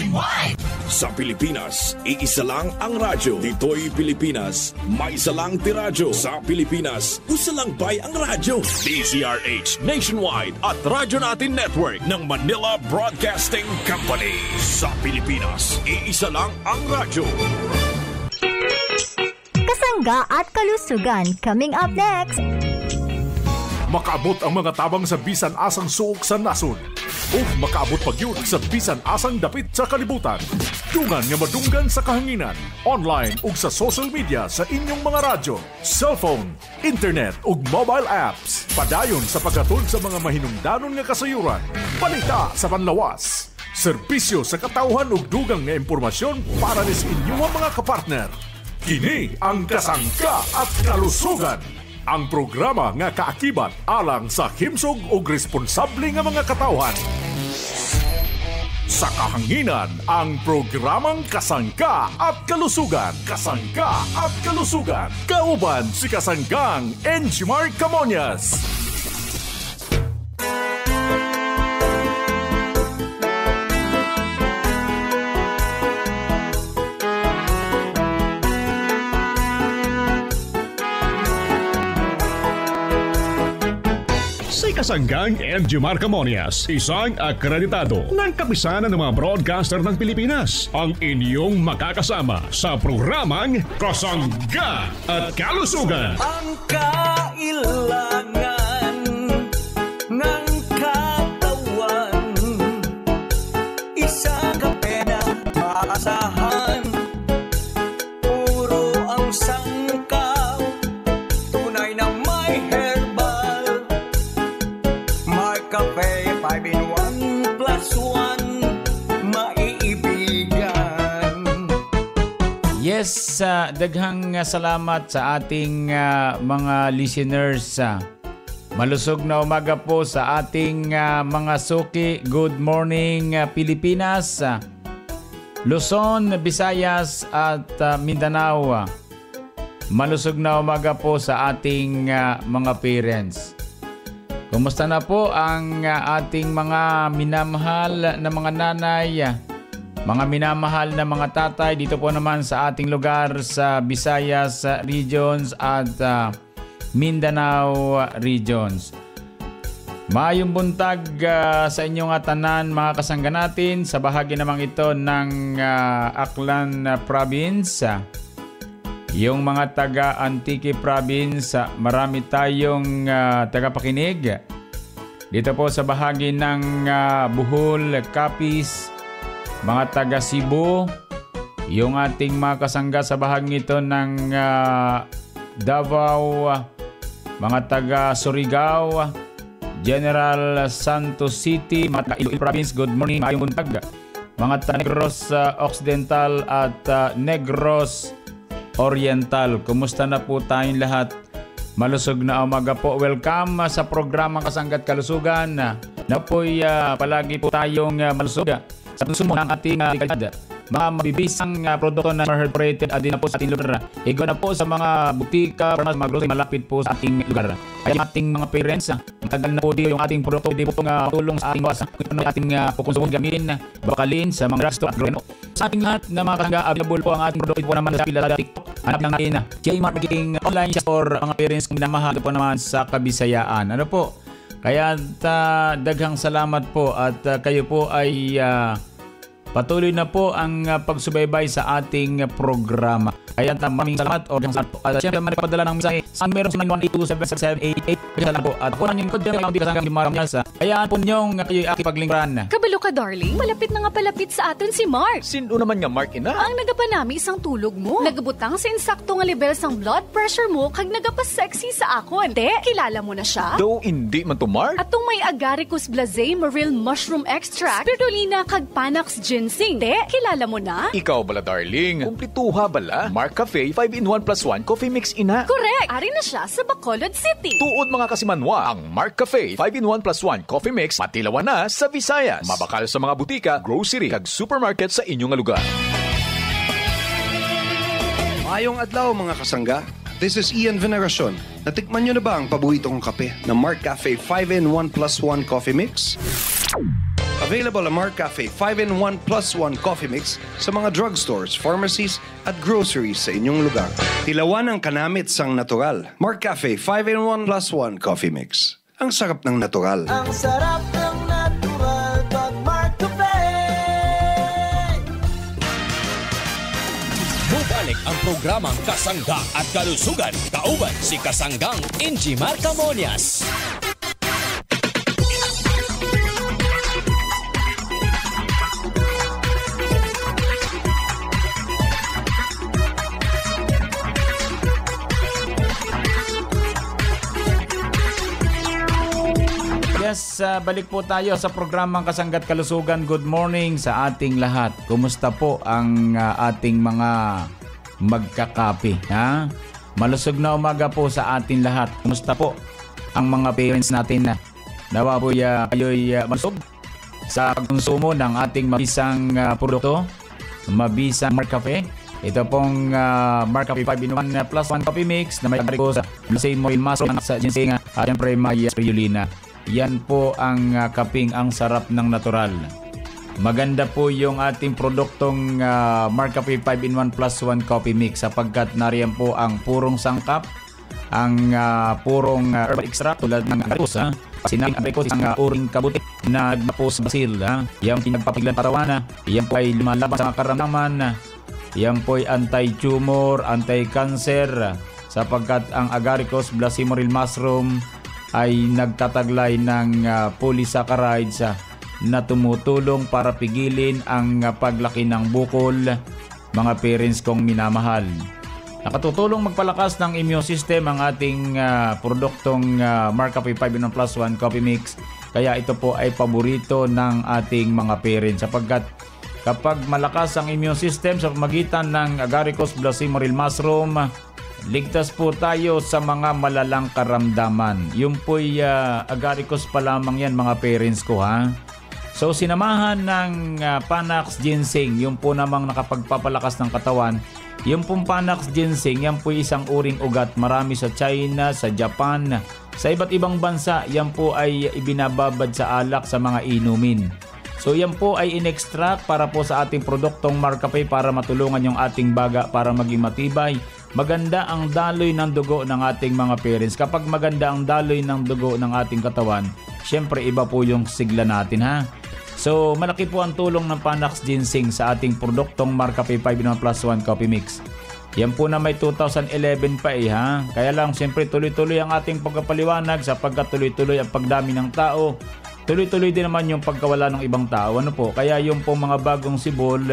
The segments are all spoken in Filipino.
nationwide. Sa Pilipinas, iisa lang ang radyo. Dito'y Pilipinas, may isa lang tiradyo. Sa Pilipinas, isa lang bay ang radyo. DZRH Nationwide at Radyo Natin Network ng Manila Broadcasting Company. Sa Pilipinas, iisa lang ang radyo. Kasangga at kalusugan coming up next. Makaabot ang mga tabang sa bisan asang suok sa nasod. O makaabot pag yun sa bisan asang dapit sa kalibutan. Dungan nga madunggan sa kahanginan, online ug sa social media sa inyong mga radyo, cellphone, internet ug mobile apps. Padayon sa pagkatod sa mga mahinungdanon nga kasayuran. Balita sa panlawas. Serbisyo sa katawhan ug dugang nga impormasyon para sa inyong mga kapartner. Kini ang Kasangga at Kalusugan. Ang programa nga kaakibat alang sa himsog ug responsable nga mga katawhan. Sa kahanginan, ang programang Kasangga at Kalusugan. Kasangga at Kalusugan. Kauban si Kasanggang Enjimar Camonias. Kasanggang Enjimar Camonias, isang akreditado ng kapisanan ng mga broadcaster ng Pilipinas. Ang inyong makakasama sa programang Kasangga at Kalusugan. Ang kailangan ng katawan, isang kape na maasahan, puro ang sangkaw, tunay na may herbal. Cafe 5-in-1 plus 1 maiibigan. Yes, daghang salamat sa ating mga listeners. Malusog na umaga po sa ating mga suki. Good morning Pilipinas, Luzon, Visayas at Mindanao. Malusog na umaga po sa ating mga parents. Kumusta na po ang ating mga minamahal na mga nanay, mga minamahal na mga tatay dito po naman sa ating lugar sa Visayas regions at Mindanao regions. Maayong buntag sa inyong tanan mga kasangga natin sa bahagi namang ito ng Aklan Province. Yung mga taga Antique Province, marami tayong tagapakinig. Dito po sa bahagi ng Bohol, Capiz, mga taga Cebu, yung ating mga kasangga sa bahagi ito ng Davao, mga taga Surigao, General Santos City, mga taga Iloilo Province, good morning, maayong buntag. Mga taga Negros Occidental at Negros Oriental. Kumusta na po tayong lahat? Malusog na umaga po. Welcome sa programang Kasangga at Kalusugan. Na po'y palagi po tayong malusog sa konsumo ng ating kalidad. Mga mabibisang produkto na herbal-rated at din na po sa ating lugar. Igo na po sa mga butika, para mga grocery malapit po sa ating lugar. Kaya yung ating mga parents, matagal na po dito yung ating produkto, di po tulong sa ating bawas. Kung ano yung ating kukonsumo gamitin, bakalin sa mga drugstore at groweno. Sa ating lahat na mga kasangga, available po ang ating produkto po naman sa Pilada TikTok. Hanap lang natin J-Marketing online store mga parents kung minamahal po naman sa Kabisayaan. Ano po? Kaya daghang salamat po at kayo po ay patuloy na po ang pagsubaybay sa ating programa. Kaya maraming salamat o daghang salamat po. At siyempre manipadala ng mensahe sa meron sa 918-777-88. Salamat po. At kung yung kod yung di kasanggang di maraming sa hayaan po niyong kayo'y aking paglingkuran. Kabalo ka darling, malapit na nga palapit sa aton si Mark. Sino naman nga Mark ina? Ang nagapanami isang tulog mo. Nagabutang sa insakto nga level sang blood pressure mo kag nagapa-sexy sa akon. Te, kilala mo na siya? Though hindi man to Mark. Atong may agaricus blazei maril mushroom extract, spirulina kag panax ginseng. Te, kilala mo na? Ikaw bala darling. Kumplituha bala. Mark Cafe 5-in-1 plus 1 coffee mix ina. Correct. Ari na siya sa Bacolod City. Tuod mga kasimanwa, ang Mark Cafe 5-in-1 plus 1 coffee mix matilawan na sa Visayas. Mabakal sa mga butika, grocery kag supermarket sa inyong lugar. Maayong adlaw mga kasangga. This is Ian Veneracion. Natikman nyo na ba ang paborito kong kape na Mark Cafe 5-in-1 plus 1 coffee mix? Available ang MarCafe 5-in-1 plus 1 coffee mix sa mga drugstores, pharmacies at groceries sa inyong lugar. Tilawan ang kanamit sang natural. MarCafe 5-in-1 plus 1 coffee mix. Ang sarap ng natural. Ang sarap ng natural pag MarCafe. Bubalik ang programang Kasangga at Kalusugan. Kauban si Kasanggang Ingy Marcamonias. Yes, balik po tayo sa programang Kasangga at Kalusugan. Good morning sa ating lahat. Kumusta po ang ating mga magkakape? Ha? Malusog na umaga po sa ating lahat. Kumusta po ang mga parents natin? Nawa po kayo'y malusog sa konsumo ng ating mabisang produkto, mabisang MarCafe. Ito pong MarCafe 5-in-1 plus 1 coffee mix na may ko sa Blasey Moil Mushroom sa ginseng at siyempre may spirulina. Yan po ang kaping ang sarap ng natural. Maganda po yung ating produktong MarCafe 5-in-1 plus 1 coffee mix sapagkat nariyan po ang purong sangkap, ang purong herbal extract tulad ng agaricus, sinang agaricus, ang uring kabuti na nagpapos basil, yan pinagpapiglan parawana, yan po ay lumalaban sa karamdaman, yan po ay anti-tumor, anti-cancer sapagkat ang agaricus, Blasey Moil Mushroom ay nagtataglay ng polysaccharides na tumutulong para pigilin ang paglaki ng bukol, mga parents kong minamahal. Nakatutulong magpalakas ng immune system ang ating produktong MarCafe 5-in-1 plus 1 coffee mix. Kaya ito po ay paborito ng ating mga parents sapagkat kapag malakas ang immune system sa pamagitan ng agaricus, Blasey Moil Mushroom, ligtas po tayo sa mga malalang karamdaman. Yung po'y agaricus pa lamang yan mga parents ko So sinamahan ng Panax Ginseng, yung po namang nakapagpapalakas ng katawan. Yung pong Panax Ginseng, yan po'y isang uring ugat. Marami sa China, sa Japan, sa iba't ibang bansa, yan po ay ibinababad sa alak sa mga inumin. So yan po ay in-extract para po sa ating produktong MarCafe para matulungan yung ating baga para maging matibay. Maganda ang daloy ng dugo ng ating mga parents. Kapag maganda ang daloy ng dugo ng ating katawan, syempre iba po yung sigla natin So malaki po ang tulong ng Panax Ginseng sa ating produktong MarCafe 5-in-1 plus 1 coffee mix. Yan po na may 2011 pa Kaya lang syempre tuloy-tuloy ang ating pagkapaliwanag sapagkat tuloy-tuloy ang pagdami ng tao. Tuloy-tuloy din naman yung pagkawala ng ibang tao. Kaya yung pong mga bagong sibol,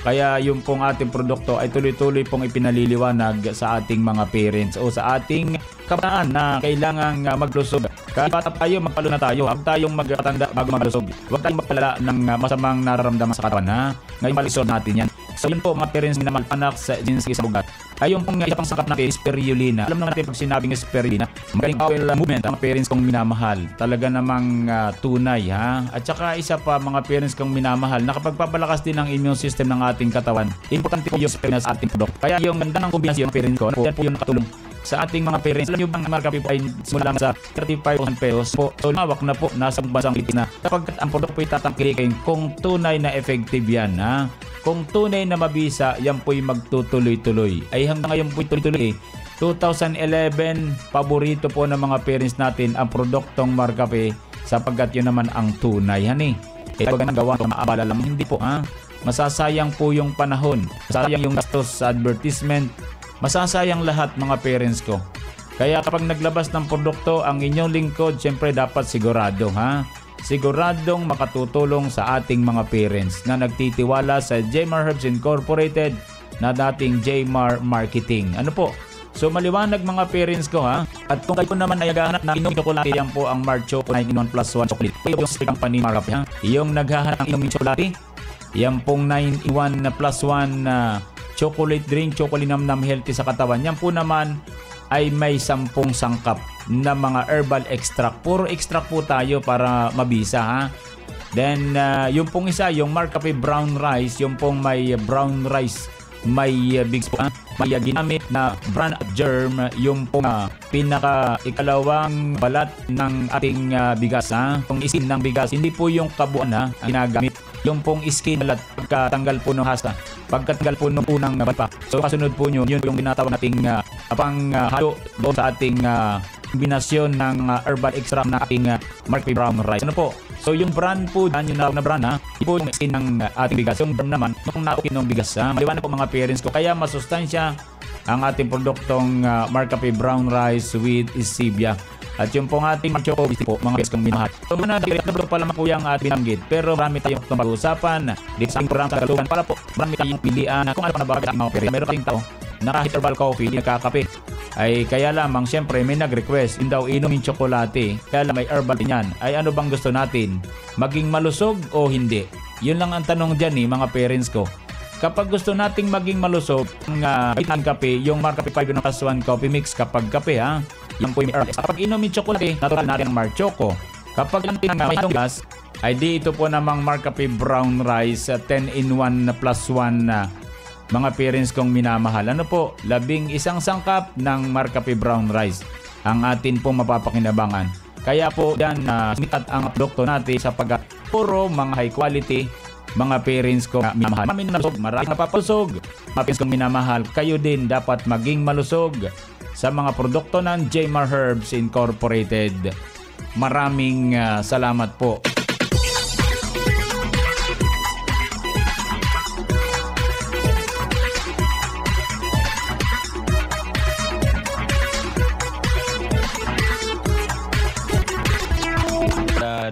kaya yung pong ating produkto ay tuloy-tuloy pong ipinaliliwanag sa ating mga parents o sa ating kabataan na kailangang maglusog. Kahit bata tayo, magpalo na tayo. Huwag tayong magtanda bago maglusog. Huwag tayong magpalala ng masamang nararamdaman sa katawan. Ngayon malisod natin yan. So yun po mga parents na malpanak sa ginseng sa bugat. Ay yung pong isa pang sangkap natin, spirulina. Alam naman natin pag sinabing spirulina, magaling bowel movement ang mga parents kong minamahal. Talaga namang tunay At saka isa pa mga parents kong minamahal, nakapagpapalakas din ang immune system ng ating katawan. Importante po yung spirulina sa ating product. Kaya yung ganda ng kombinasyon ng parents ko, yan po yung nakatulong sa ating mga parents. Alam nyo bang MarCafe po ay simula lang sa 35,000 pesos po. So mawak na po, nasa bansang Pilipinas. Kapag ang produkto po ay tatangkilikin kung tunay na effective yan Kung tunay na mabisa, yan po'y magtutuloy-tuloy. Ay hanggang ngayon po'y tuloy-tuloy 2011, paborito po ng mga parents natin ang produktong MarCafe sapagkat yun naman ang tunay Pag nagawa ko, maabala lang. Hindi po Masasayang po yung panahon. Masasayang yung gastos sa advertisement. Masasayang lahat mga parents ko. Kaya kapag naglabas ng produkto ang inyong lingkod, syempre dapat sigurado Siguradong makatutulong sa ating mga parents na nagtitiwala sa Jmar Herbs Incorporated na dating Jmar Marketing. So maliwanag mga parents ko At kung kayo naman ay naghahanap ng inumin chocolate, yan po ang Marcho 9-in-1 plus 1 chocolate. Yung sa company MarCafe Yung naghahanap ng inumin chocolate, yan pong 9-in-1 plus 1 chocolate drink, chocolate nam healthy sa katawan. Yan po naman ay may 10 sangkap na mga herbal extract. Puro extract po tayo para mabisa Then yung pong isa, yung MarCafe brown rice, yung pong may brown rice, may big may ginamit na brand at germ, yung pong pinaka-ikalawang balat ng ating bigas. Itong skin ng bigas, hindi po yung kabuuan ang ginagamit. Yung pong skin balat, pagkatanggal po ng hasta, pagkatanggal po ng unang balat pa. So kasunod po yun yung ginatawag nating halo doon sa ating kombinasyon ng herbal extract na ating Mark P. Brown rice. Ano po? So yung brand po dyan, yung brand hindi po yung skin ng ating bigas. Yung brand naman, nung naukin ng bigas. Maliwanag po mga parents ko. Kaya masustansya ang ating produktong Mark P. Brown rice with stevia. At yung pong ating Mark Choco po, mga parents kong minahal. So muna, nabulog pa lamang po yung binanggit. Pero marami tayong pag-uusapan dito sa ating program sa Kalugan. Para po, marami tayong pilian kung ano pa nabagay sa mga parents. Meron kayong tao na kahit herbal coffee, hindi nakakape. Ay kaya lamang siyempre may nag-request yun daw inumin tsokolate, kaya lang may herbal din yan. Ay ano bang gusto natin? Maging malusog o hindi? Yun lang ang tanong dyan mga parents ko. Kapag gusto nating maging malusog ang kape, yung Mark P. 5+1 coffee mix kapag kape yung po yung herbal. Kapag inumin tsokolate, natural natin ang Mark Choco. Kapag may gas, ay di ito po namang Mark P. Brown rice 10-in-1+1 mga parents kong minamahal. Ano po? 11 sangkap ng Mark P. Brown rice ang atin pong mapapakinabangan. Kaya po yan sumikat ang produkto natin sa puro mga high quality mga parents kong minamahal. Maraming napapusog. Mga parents kong minamahal, kayo din dapat maging malusog sa mga produkto ng Jmar Herbs Incorporated. Maraming salamat po.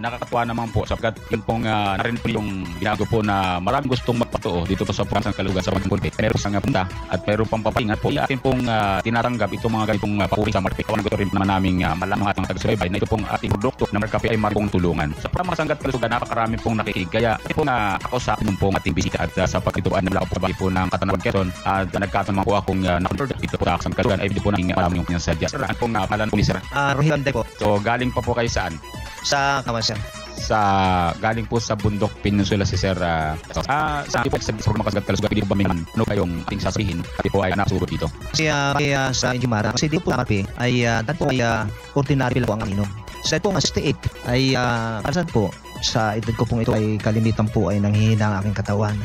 Nakakatuwa naman po sapagkat yun pong narin po yung binago po na maraming gustong magpatuo dito po sa program ng Kalugan sa Magpulpit. Meron pang punta at meron pang papaingat po. Atin pong tinatanggap itong mga ganitong papuri sa Mark P. Kawan gusto rin naman namin malamang atang taga-subaybay na ito pong ating produkto na Mark P. ay maripong tulungan. Sa mga sanggat Kalugan, napakarami pong nakikinig. Kaya ito pong nakausapin nung pong ating bisita at sa pagkituan na po po ng Katanawan Quezon at nagkatanong po akong nakonvert dito po sa Kalugan ay dito po naging maraming yung kanyang sadya. Sir, ano pong palan po ni Sir? Rohilande po. So galing pa po kayo saan? Sa Kawasan. Galing po sa Bundok Peninsula si Sir. Sa po sa programa Kasagat Kalusugan, pwede po ba may ano kayong ating sasabihin? Kasi po ay nakasugod dito. Kasi sa Injimara, kasi dito po nakarpi ay dahil po ay ordinary lang po ang inom. Sa po nga 68 ay parasan po sa edad ko pong ito ay kalimitan po ay nanghihina ang aking katawan.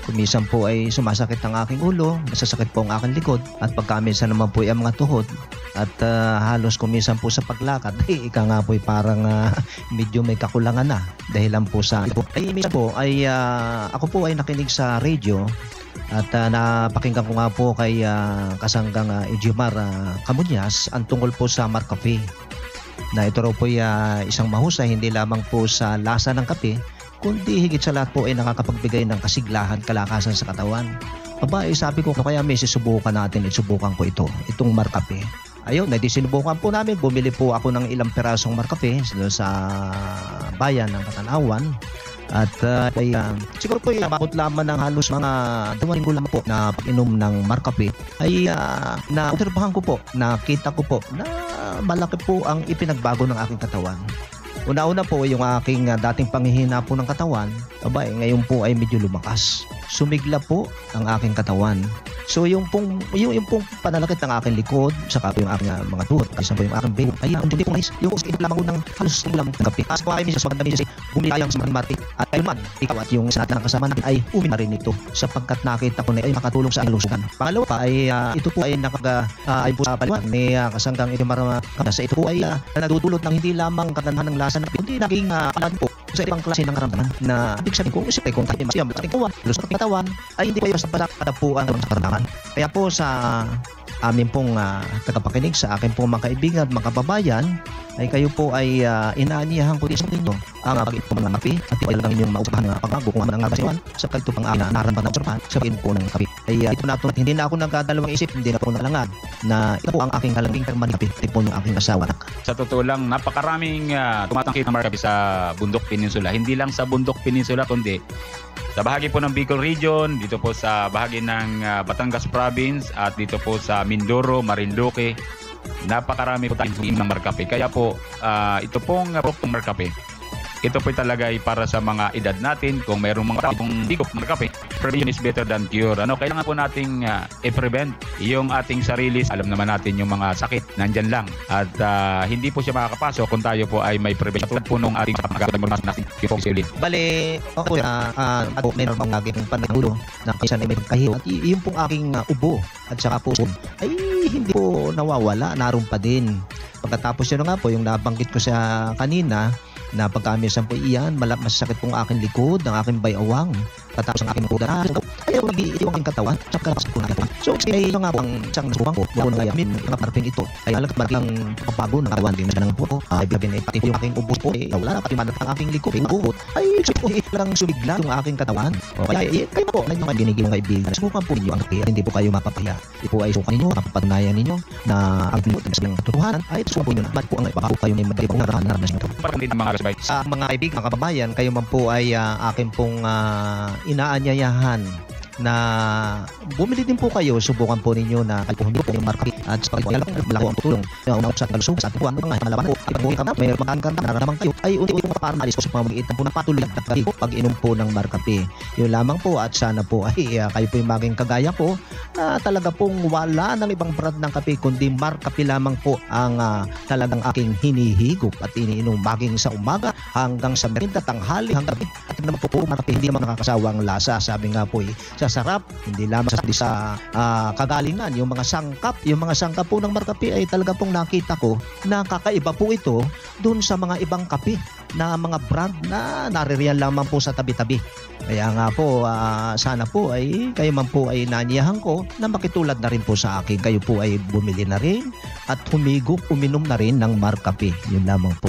Kumisan po ay sumasakit ang aking ulo, nasasakit po ang aking likod, at pagkaminsan naman po ay ang mga tuhod. At halos kumisan po sa paglakad, ika nga po ay parang medyo may kakulangan na. Dahil lang po sa ito. Ay minsan po ay ako po ay nakinig sa radio at napakinggan ko nga po kay kasanggang Ejimar Camuñas ang tungkol po sa Mark P. Na ito raw po ay isang mahusay hindi lamang po sa lasa ng kape, kundi higit sa lahat po ay nakakapagbigay ng kasiglahan, kalakasan sa katawan. Aba, sabi ko, kaya may susubukan natin, isubukan ko itong Mark P. Ayun, sinubukan po namin, bumili po ako ng ilang perasong Mark P sa bayan ng Katanawan. At siguro po abot lamang ng halos mga 2 linggo lang po na pag-inom ng Mark P ay na-obserbahan ko po, nakita ko po na malaki po ang ipinagbago ng aking katawan. Una-una po yung aking dating panghihina po ng katawan, ngayon po ay medyo lumakas. Sumigla po ang aking katawan. So yung pong panalakit ng aking likod, saka po yung aking mga tuhod, kasi po yung aking bayo, ay hindi po nice. Yung ito lamang ko ng halos lamang ng kape. As po ay minsan, maganda minsan, bumili sa Marti. At ayun man, ikaw at yung sa kasama natin ay umin na rin ito sapagkat nakita ko na ay makatulong sa aking lusugan. Pangalawa pa ay ito po ay ay po sa paliwan ni kasanggang Ejimar Camuñas. Ito po ay nagdudulot ng hindi lamang kagandahan ng lasa, kundi naging kalan po sa ibang klase ng karamdaman na ibig sabihin kung isipin kung tayo masiyam at ating kawan, lusot ng katawan ay hindi pa yung sa kadapuan ng karamdaman. Kaya po sa amin pong tagapakinig, sa akin pong mga kaibigan at mga kababayan, ay kayo po ay inaaniyahan ko din sa inyo ang pag-ito ng kape at ito ay lang inyong maupahan ng pagbago kung ano ang basiwan sa ito pang naramdaman ng usapan sa pag-inom po ng kape. Ay ito na ito, hindi na ako nagdadalawang isip, hindi na po nalangan na ito po ang aking kalangking permanent kape, ito po ng aking asawa. Sa totoo lang, napakaraming tumatangkit ng Mark P sa Bundok Peninsula. Hindi lang sa Bundok Peninsula, kundi sa bahagi po ng Bicol Region, dito po sa bahagi ng Batangas Province at dito po sa Mindoro, Marinduque, napakarami po tayong ng Mark P. Kaya po, ito pong produktong Mark P, ito po talaga ay para sa mga edad natin. Kung mayroong mga taong higop ng kape, prevention is better than cure. Kailangan po nating i-prevent yung ating sarili. Alam naman natin yung mga sakit nandyan lang at hindi po siya makakapasok kung tayo po ay may prevention. Tulad po nung ating pagkakaroon natin yung silid. Bale, ako mayroon pang naging panangulo na kaysa na may kahiyo at yung pong aking ubo at saka puso ay hindi po nawawala, naroon pa din. Pagkatapos yun nga po, yung nabanggit ko sa kanina, na pagkamisan po iyan, masakit pong aking likod, ang aking bayawang, katapos ang aking kuda, ayaw nag-iiyo ang aking katawan, tsaka kapasok po na katawan. So, kasi ito nga po ang isang nasubukan ko, wala na yamin, mga parping ito, kaya alam marami ang kapago ng katawan din na ng po, ay bilabin ay pati po yung aking ubos po, wala na pati man ang aking likod, ay nabuhot, ay lang sumigla yung aking katawan. O kaya, kayo po, na yung mga ginigil ng kaibigan, subukan po ninyo ang kaya, hindi po kayo mapapaya. Ito po ay sukan ninyo, mapapatunayan ninyo na ang pinutin sa katotohanan, ay subukan po ninyo na, ba't po ang ipakapo kayo may madalibang naranas nito. Sa mga kaibigan, mga kababayan, kayo man po ay akin pong inaanyayahan na bumili din po kayo, subukan po ninyo na kalpuhin po yung marka at sa pagkakala po malaki ang tutulong na unang usap kalusog sa ating buwan mga malaban po ipagbuhin ka na may makaan ka na nararamang kayo ay unti-unti pong mapaparis ko sa pamamagitan po ng patuloy at pag-inom po ng markape. Yun lamang po at sana po ay kayo po yung maging kagaya ko na talaga pong wala ng ibang brand ng kape kundi markape lamang po ang talagang aking hinihigop at iniinom maging sa umaga hanggang sa merinda, tanghali, hanggang gabi at naman po markape hindi naman nakakasawang lasa. Sabi nga po sa sarap, hindi lamang sa kagalingan, yung mga sangkap po ng markape ay talaga pong nakita ko na kakaiba po ito dun sa mga ibang kape na mga brand na naririyan lamang po sa tabi-tabi. Kaya nga po, sana po ay kayo man po ay nanyayahan ko na makitulad na rin po sa akin. Kayo po ay bumili na rin at humigop, uminom na rin ng markape. Yun lamang po.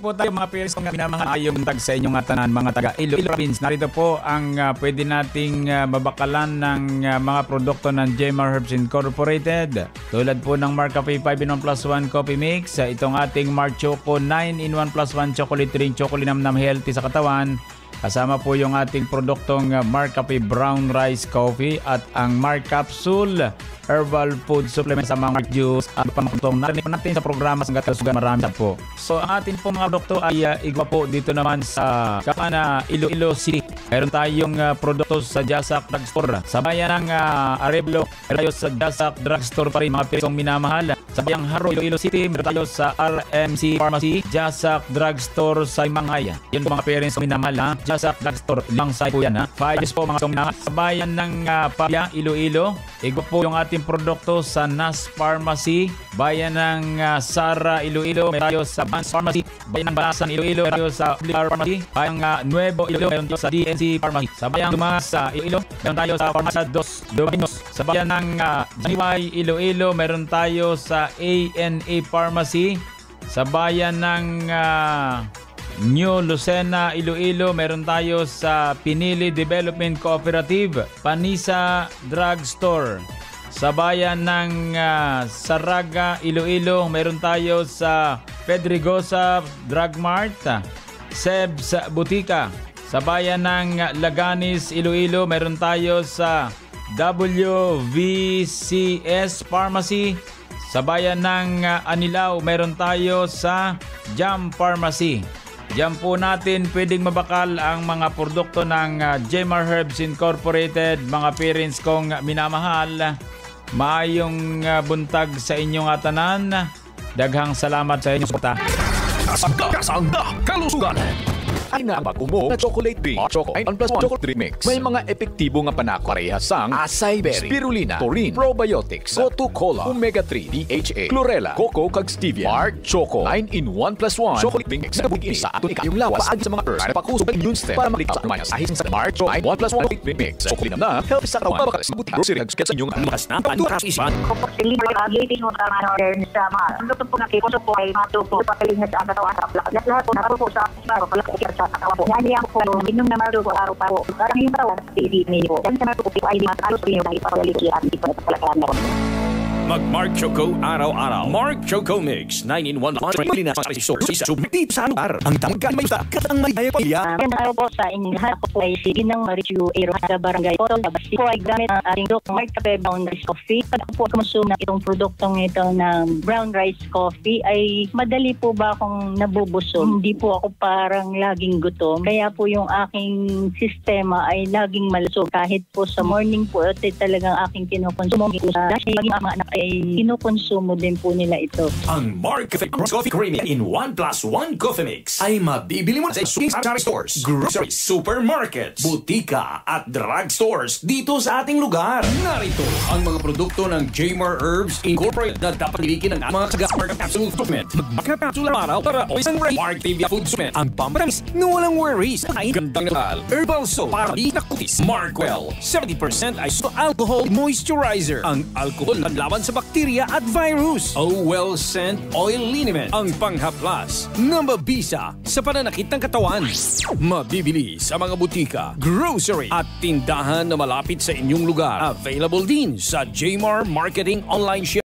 Po tayo mga parents kung minamahal ayong tag sa inyong tanan mga taga Iloilo Province. Narito po ang pwede nating mabakalan ng mga produkto ng Jemar Herbs Incorporated. Tulad po ng Marcafe 5-in-1+1 Coffee Mix, itong ating Mar Choco 9-in-1+1 Chocolate Drink, Chocolate Namnam Healthy sa katawan. Kasama po yung ating produktong Marcafe Brown Rice Coffee at ang Mar Capsule Herbal Food Supplement sa mga Mark Juice at pamutong narinig po natin sa programa sa Kalusugan. Marami po. So ang ating po mga produkto ay igwa po dito naman sa Kapana, Iloilo City. Meron tayong produkto sa Jasak Drugstore. Sa bayan ng Arevalo, meron tayo sa Jasak Drugstore pa rin mga piresong minamahal. Sa bayang Haro, Iloilo City, meron tayo sa RMC Pharmacy, Jasak Drugstore sa Manghay. Yan po mga piresong minamahal. Jasak Drugstore, lang sa po yan. 5 years po mga minamahal. Sa bayan ng Pabya, Iloilo, igwa po yung ating produkto sa Nas Pharmacy, bayan ng Sara, Iloilo, meron tayo sa Vans Pharmacy, bayan ng Balasan, Iloilo, meron tayo sa Bliar Pharmacy, bayang Nuevo, Iloilo, meron tayo sa DNC Pharmacy, sa bayang Dumas, Iloilo, meron tayo sa Farmacia Dos Dominos, sa bayan ng Janiway, Iloilo, meron tayo sa ANA Pharmacy, sa bayan ng New Lucena, Iloilo, meron tayo sa Pinili Development Cooperative, Panisa Drugstore. Sa bayan ng Saraga, Iloilo, meron tayo sa Pedregosa Drug Mart, Sebs Butika. Sa bayan ng Laganis, Iloilo, meron tayo sa WVCS Pharmacy. Sa bayan ng Anilao, meron tayo sa Jam Pharmacy. Diyan po natin pwedeng mabakal ang mga produkto ng Jemar Herbs Incorporated. Mga parents kong minamahal, maayong buntag sa inyong tanan. Daghang salamat sa inyong suporta. Kasangga Kalusugan. Ay na ang bago na chocolate drink, Choco 9+1 chocolate drink mix. May mga epektibo nga panakarehasang acai berry, spirulina, taurine, probiotics, Gotu Cola, Omega-3, DHA, chlorella, cocoa kag stevia. Mark Choco 9-in-1+1 chocolate drink mix. Nagbugi sa aton yung lawas paagi sa mga herbs para pakusog ang immune system para maligtas sa mga ahis sa Mark Choco 9-1+1 chocolate drink mix. Chocolate na healthy sa katawan. Mabakal sa buti grocery kag sa inyong lumas na panduras isipan. Kapag sili mo ang gating mo sa mga order sa mga luto po na kiko po ay matupo papiling na sa katawan sa plak. Lahat po narupo sa mga palak sa katawan po. Yan ang po inom na marupo araw pa po. Parang yung tawag sa isip niyo. Yan sa marupo ay di matalos niyo dahil pa pala likiran di pa pala Mag-Mark Choco araw-araw. Mark Choco Mix, 9-in-1 Pilipinas Source. Dito sa lugar. Ang tamang may utak at ang may daya pamilya. Magandang araw po sa inyo lahat. Ako po ay si Ginang Marichu Erohada Barangay Poto. Labasi po ay gamit ang ating produktong Mark Cafe Brown Rice Coffee. Pag ako po konsume ng itong produktong ito ng Brown Rice Coffee ay madali po ba akong nabubusog? Hindi po ako parang laging gutom. Kaya po yung aking sistema ay laging malusog. Kahit po sa morning po ito talagang aking kinukonsumo. Dahil laging ang mga anak ay kinukonsumo din po nila ito. Ang Mark Cafe Coffee Creamy in 1+1 Coffee Mix ay mabibili mo sa sari stores, groceries, supermarkets, butika at drug stores dito sa ating lugar. Narito ang mga produkto ng Jmar Herbs Incorporated na dapat pilikin ng mga kagamar ng capsule supplement. Magmaka capsule araw para o isang Mark TV Food Supplement. Ang pamparamis na walang worries. Ay gandang nakal. Herbal soap para di nakutis. Markwell 70% alcohol moisturizer. Ang alcohol na laban sa bakterya at virus. Well Scent Oil Liniment. Ang panghaplas na mabisa sa pananakit ng katawan. Mabibili sa mga butika, grocery at tindahan na malapit sa inyong lugar. Available din sa Jmar Marketing Online Shop.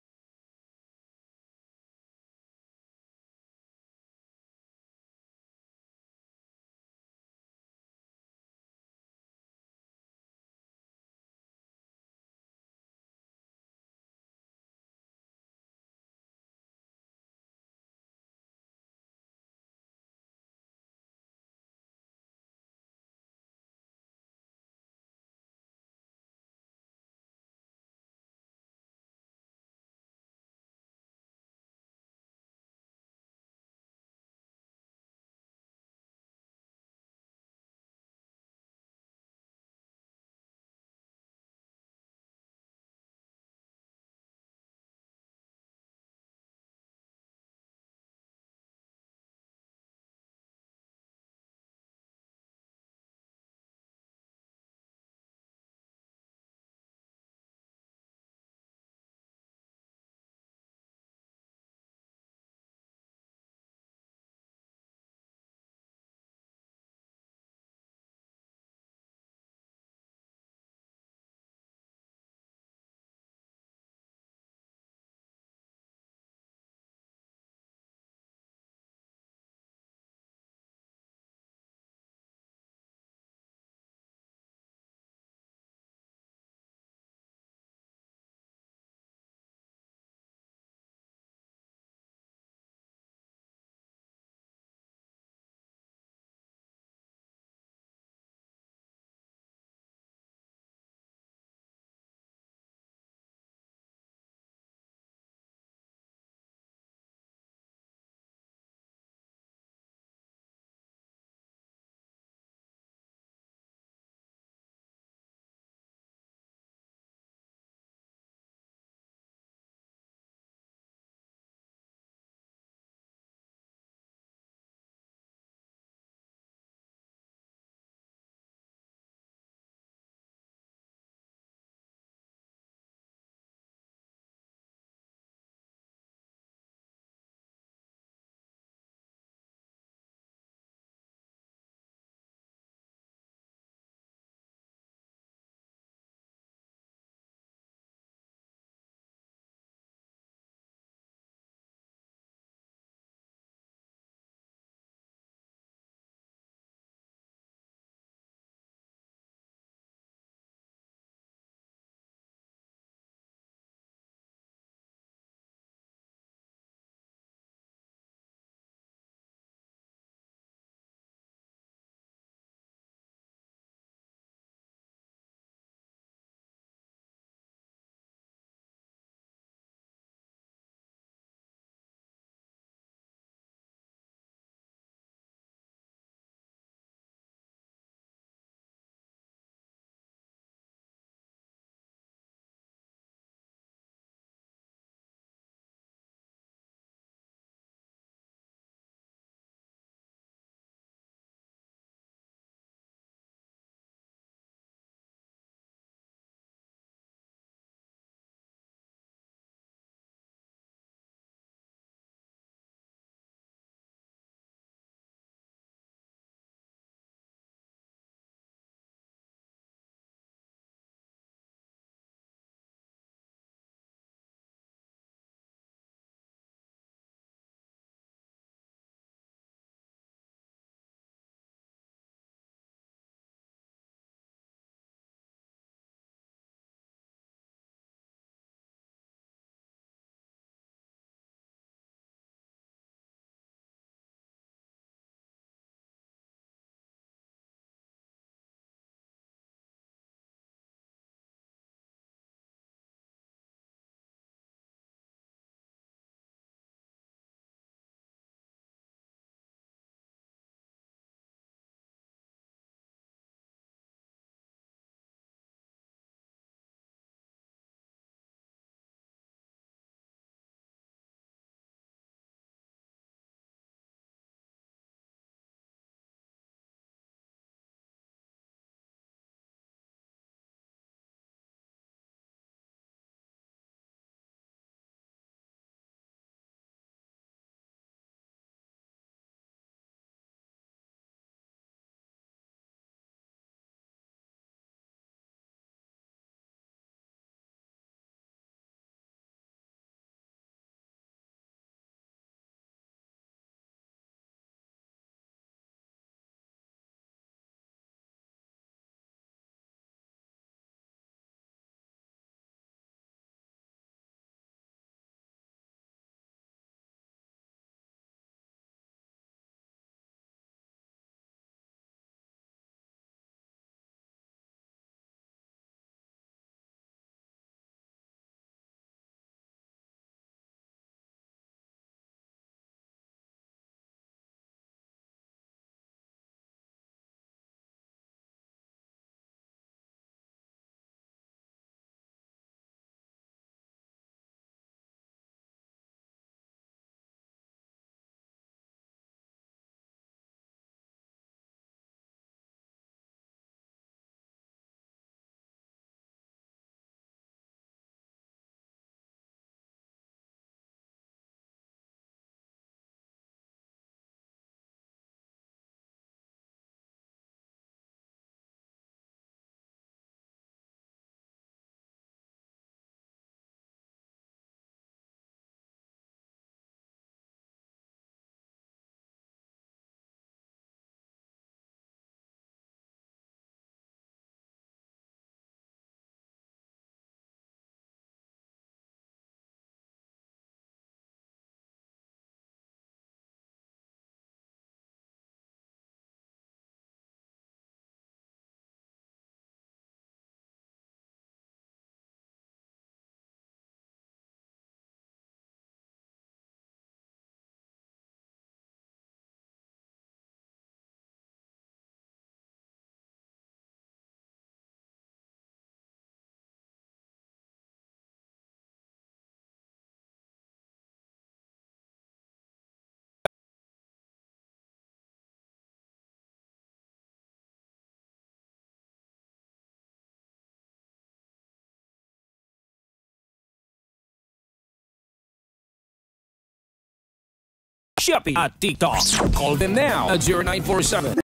Shopee at TikTok. Call them now at 0947